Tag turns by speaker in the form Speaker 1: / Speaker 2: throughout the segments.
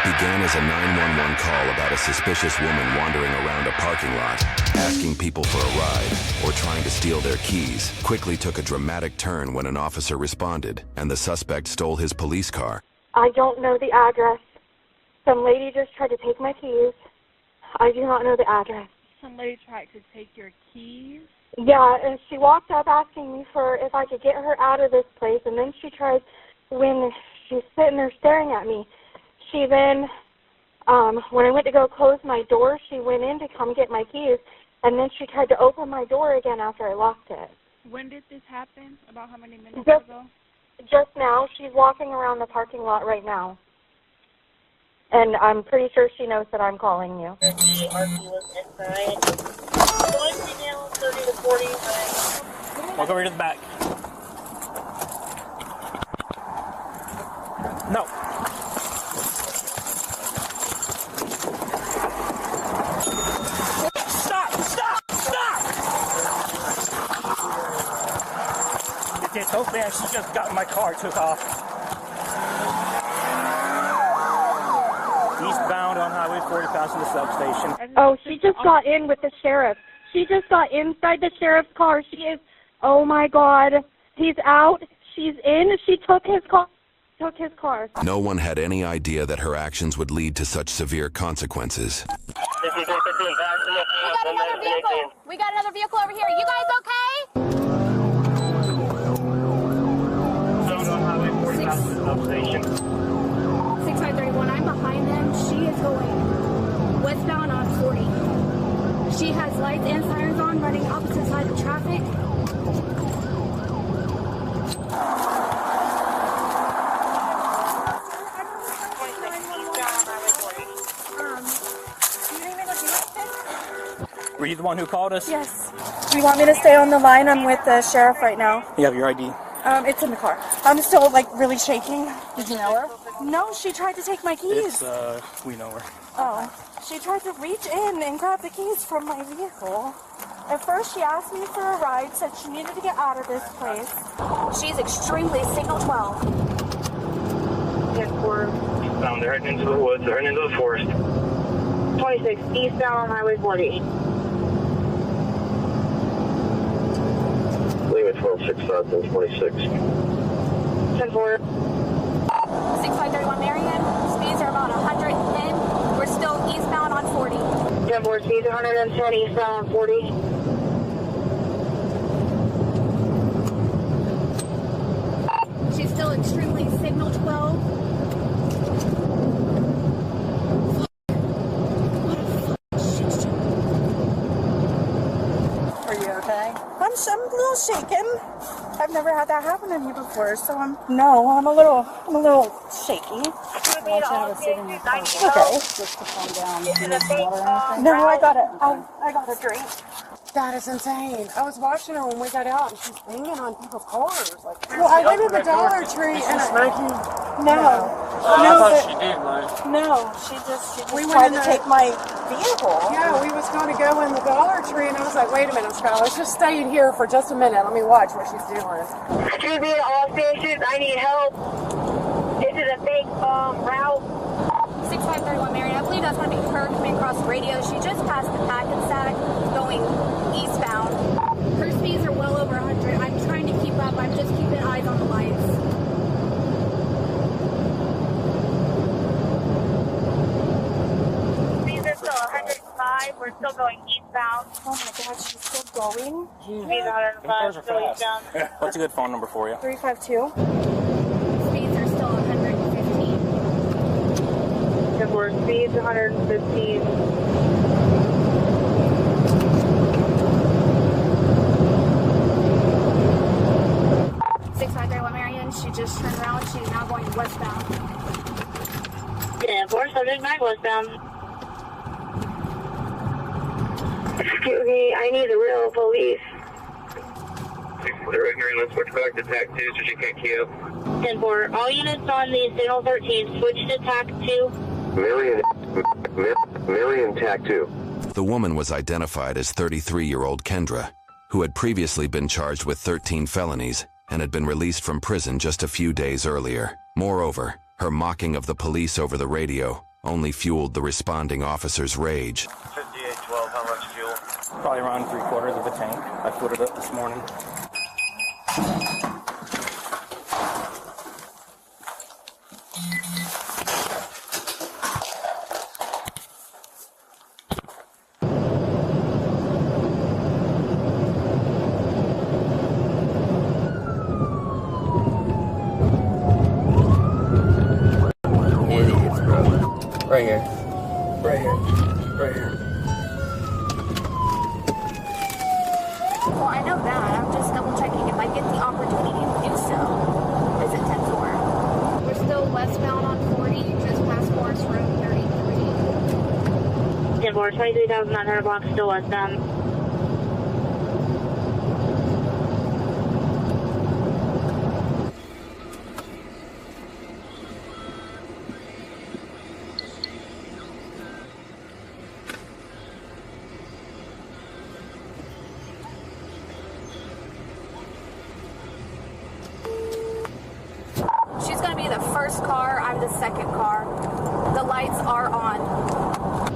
Speaker 1: began as a 911 call about a suspicious woman wandering around a parking lot, asking people for a ride or trying to steal their keys, quickly took a dramatic turn when an officer responded and the suspect stole his police car.
Speaker 2: I don't know the address. Some lady just tried to take my keys. I do not know the address.
Speaker 3: Some lady tried to take your keys?
Speaker 2: Yeah, and she walked up asking me for if I could get her out of this place, and then she tried, when she's sitting there staring at me, she then, when I went to go close my door, she went in to come get my keys, and then she tried to open my door again after I locked it.
Speaker 3: When did this happen? About how many minutes ago?
Speaker 2: Just now. She's walking around the parking lot right now. And I'm pretty sure she knows that I'm calling you.
Speaker 4: The RP was inside. One female, 30 to 40.
Speaker 5: Walk over to the back. No. Stop! Stop! Stop! It did so fast, she just got in my car, took off. Eastbound on Highway 40 past the substation.
Speaker 2: Oh, she just got in with the sheriff. She just got inside the sheriff's car. She is, oh my God. He's out. She's in. She took his car.
Speaker 1: No one had any idea that her actions would lead to such severe consequences.
Speaker 6: We got another vehicle over here. You guys okay?
Speaker 5: On Highway 40 past the substation.
Speaker 6: 6531, I'm behind them. She is going westbound on 40. She has lights and sirens on, running opposite side of traffic.
Speaker 5: Were you the one who called us?
Speaker 2: Yes. Do you want me to stay on the line? I'm with the sheriff right now.
Speaker 5: You have your ID.
Speaker 2: It's in the car. I'm still, really shaking.
Speaker 6: Did you know her?
Speaker 2: No, she tried to take my keys.
Speaker 5: We know her.
Speaker 2: Oh. She tried to reach in and grab the keys from my vehicle. At first, she asked me for a ride, said she needed to get out of this place.
Speaker 6: She's extremely signal 12.
Speaker 5: Eastbound, they're heading into the woods, they're heading into the forest.
Speaker 4: 26, eastbound on Highway 40.
Speaker 7: Leave it 12-6 south and 26.
Speaker 4: 10-4.
Speaker 6: 6531 Marion, speeds are about 110. We're still eastbound on 40.
Speaker 4: 10-4, speeds 110, eastbound on 40.
Speaker 6: She's still extremely signal 12.
Speaker 2: Are you okay? I'm a little shaken. I've never had that happen to me before, so I'm a little shaky.
Speaker 4: Okay.
Speaker 2: Just to calm down. No, I got a drink.
Speaker 8: That is insane. I was watching her when we got out, and she's banging on people's cars. Well, I went to the Dollar Tree, and
Speaker 2: No,
Speaker 5: She did,
Speaker 2: no, she just tried to take my vehicle.
Speaker 8: yeah, we was going to go in the Dollar Tree, and I was like, wait a minute, Scott, let's just stay in here for just a minute. Let me watch what she's doing.
Speaker 4: Excuse me, all stations, I need help. This is a big route.
Speaker 6: 6531 Marion, I believe that's going to be her coming across the radio. She just passed the Hackensack going eastbound. Her speeds are well over 100. I'm trying to keep up. I'm just keeping eyes on the lights.
Speaker 4: Speeds are still 105. We're still going eastbound.
Speaker 2: Oh my God, she's still going.
Speaker 4: Speeds 105, still eastbound.
Speaker 5: What's a good phone number for you?
Speaker 2: 352.
Speaker 6: Speeds are still 115.
Speaker 4: 10-4, speeds 115.
Speaker 6: She just turned around. She's now going westbound.
Speaker 4: 10-4, subject 9 westbound. Excuse me, I need the real police.
Speaker 7: They're ignorant. Let's switch back to TAC 2 so she can't key up.
Speaker 4: 10-4, all units on the signal 13, switch to TAC 2.
Speaker 7: Marion TAC 2.
Speaker 1: The woman was identified as 33-year-old Kendra, who had previously been charged with 13 felonies and had been released from prison just a few days earlier. Moreover, her mocking of the police over the radio only fueled the responding officer's rage.
Speaker 7: 5812, how much fuel?
Speaker 5: Probably around 3/4 of a tank. I filled it up this morning.
Speaker 9: Idiots, bro. Right here. Right here. Right here.
Speaker 6: Well, I know that. I'm just double checking if I get the opportunity to do so. Is it 10-4? We're still westbound on 40, just past Forest Road 33.
Speaker 4: 10-4, 23,900 blocks, still westbound.
Speaker 6: She's going to be the first car. I'm the second car. The lights are on.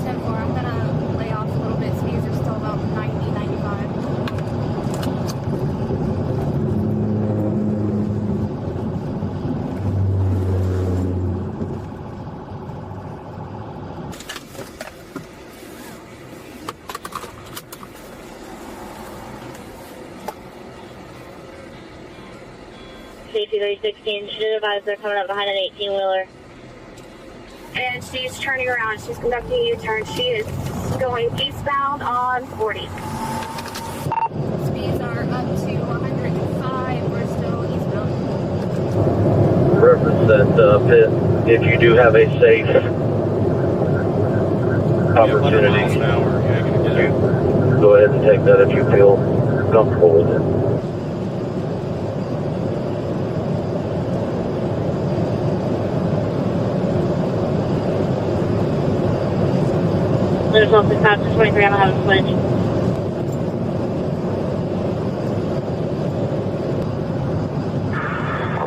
Speaker 6: 10-4. I'm going to lay off a little bit. Speeds are still about 90, 95.
Speaker 4: Safety 316, should advise they're coming up behind an 18-wheeler.
Speaker 2: And she's turning around. She's conducting a U-turn. She is going eastbound on 40.
Speaker 6: Speeds are up to 105. We're still eastbound.
Speaker 7: Reference that pit, if you do have a safe opportunity, you go ahead and take that if you feel comfortable with it.
Speaker 4: There's also past 23, I'm gonna have a switch.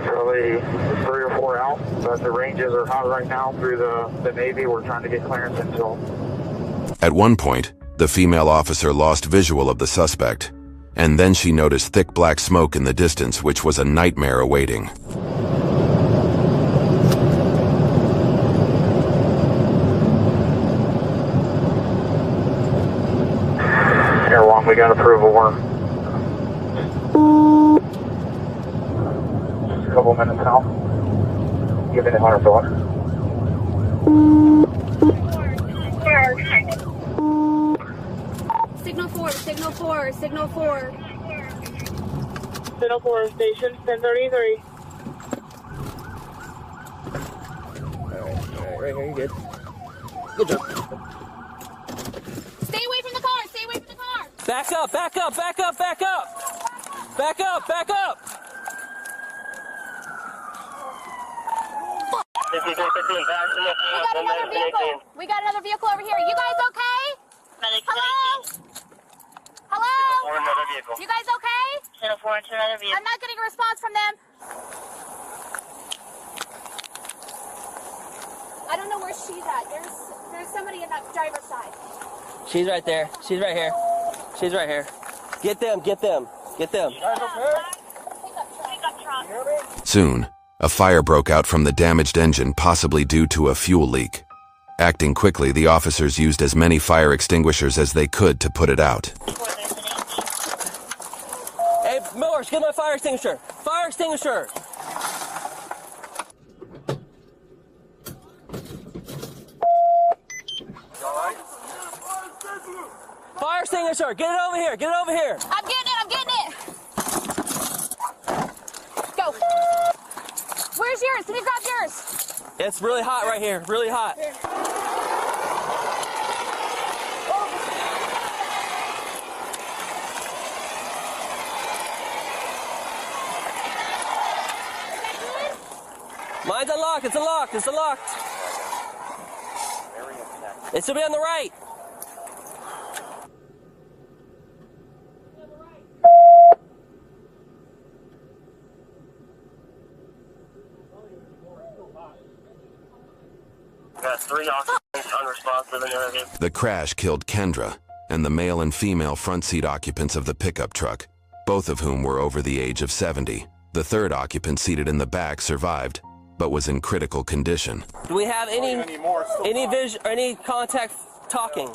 Speaker 10: Probably 3 or 4 out, but the ranges are hot right now through the Navy. We're trying to get clearance until.
Speaker 1: At one point, the female officer lost visual of the suspect, and then she noticed thick black smoke in the distance, which was a nightmare awaiting.
Speaker 10: We got approval. We're just a couple minutes out. Give me the 100 thought.
Speaker 6: Signal 4, signal 4, signal 4.
Speaker 4: Signal 4 station 1033.
Speaker 9: Alright, right here, you're good. Good job.
Speaker 6: Stay away from the car, stay away from the car.
Speaker 9: Back up, back up, back up, back up! Back up, back up!
Speaker 6: We got another vehicle. We got another vehicle over here. You guys okay? Hello? Hello?
Speaker 4: Another vehicle.
Speaker 6: You guys okay?
Speaker 4: Channel 4 into another vehicle.
Speaker 6: I'm not getting a response from them. I don't know where she's at. There's somebody in that driver's side.
Speaker 9: She's right there. She's right here. She's right here. Get them, get them, get them.
Speaker 1: Soon, a fire broke out from the damaged engine, possibly due to a fuel leak. Acting quickly, the officers used as many fire extinguishers as they could to put it out.
Speaker 9: Hey, Morris, get my fire extinguisher. Fire extinguisher. Fire extinguisher, get it over here, get it over here.
Speaker 6: I'm getting it, I'm getting it. Go. Where's yours? Can you grab yours?
Speaker 9: It's really hot right here, really hot. Mine's unlocked, it's unlocked, it's unlocked. It should be on the right. Got 3 occupants unresponsive in interview.
Speaker 1: The crash killed Kendra and the male and female front seat occupants of the pickup truck, both of whom were over the age of 70. The third occupant seated in the back survived, but was in critical condition.
Speaker 9: Do we have any contact talking?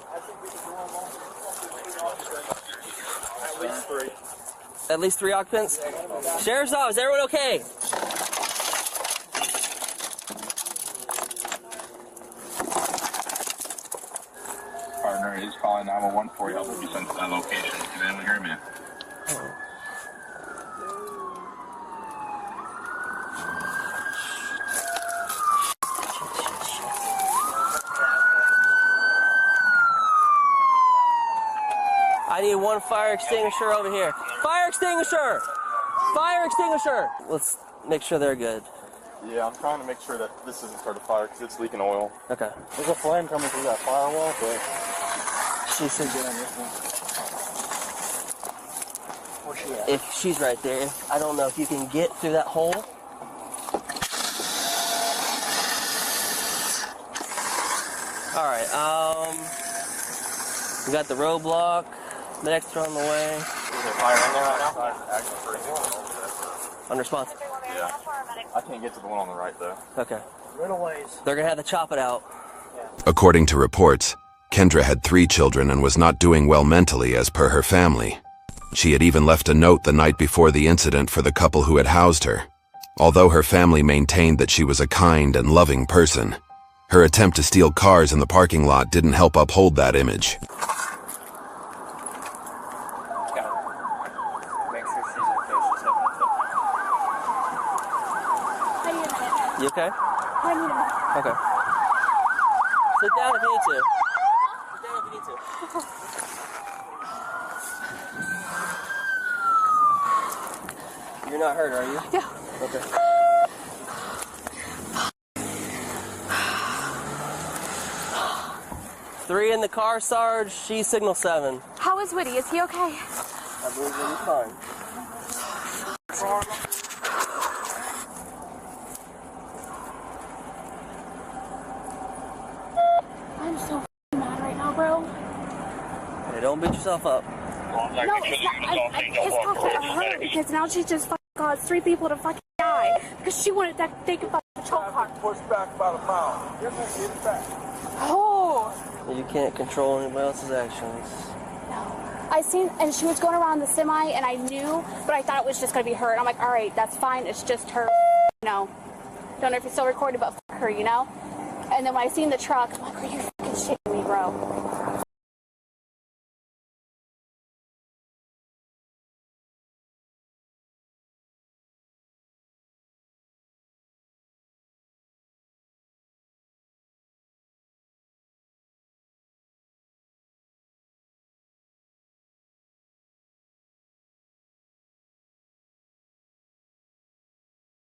Speaker 9: At least 3 occupants? Sheriff's office, everyone okay?
Speaker 10: Partner is calling 911 for you. I'll be sent to that location. Can anyone hear me?
Speaker 9: I need 1 fire extinguisher over here. Fire extinguisher! Fire extinguisher! Let's make sure they're good.
Speaker 10: Yeah, I'm trying to make sure that this isn't start a fire because it's leaking oil.
Speaker 9: Okay.
Speaker 10: There's a flame coming through that firewall, but
Speaker 9: She said
Speaker 10: get on this one.
Speaker 9: Where's she at? If she's right there, I don't know if you can get through that hole. All right. We got the roadblock. Medics are on the way.
Speaker 10: Is there fire in there right now?
Speaker 9: Unresponsive.
Speaker 10: Yeah. I can't get to the one on the right though.
Speaker 9: Okay. They're gonna have to chop it out.
Speaker 1: According to reports, Kendra had 3 children and was not doing well mentally as per her family. She had even left a note the night before the incident for the couple who had housed her. Although her family maintained that she was a kind and loving person, her attempt to steal cars in the parking lot didn't help uphold that image.
Speaker 9: You okay?
Speaker 6: I need a minute.
Speaker 9: Okay. Sit down if you need to. Sit down if you need to. You're not hurt, are you?
Speaker 6: Yeah.
Speaker 9: Okay. Three in the car, Sarge. She's signal 7.
Speaker 6: How is Woody? Is he okay?
Speaker 9: I believe Woody's fine.
Speaker 6: I'm so mad right now, bro.
Speaker 9: Hey, don't beat yourself up.
Speaker 6: No, it's not. It's not for her because now she just fucking caused 3 people to fucking die because she wanted that they could fucking patrol car.
Speaker 10: Push back about a mile. Get back.
Speaker 6: Oh.
Speaker 9: You can't control anybody else's actions.
Speaker 6: I seen, and she was going around the semi, and I knew, but I thought it was just gonna be her. And I'm like, all right, that's fine. It's just her. You know. Don't know if it's still recorded, but fuck her, you know. And then when I seen the truck, I'm like, are you fucking shitting me, bro?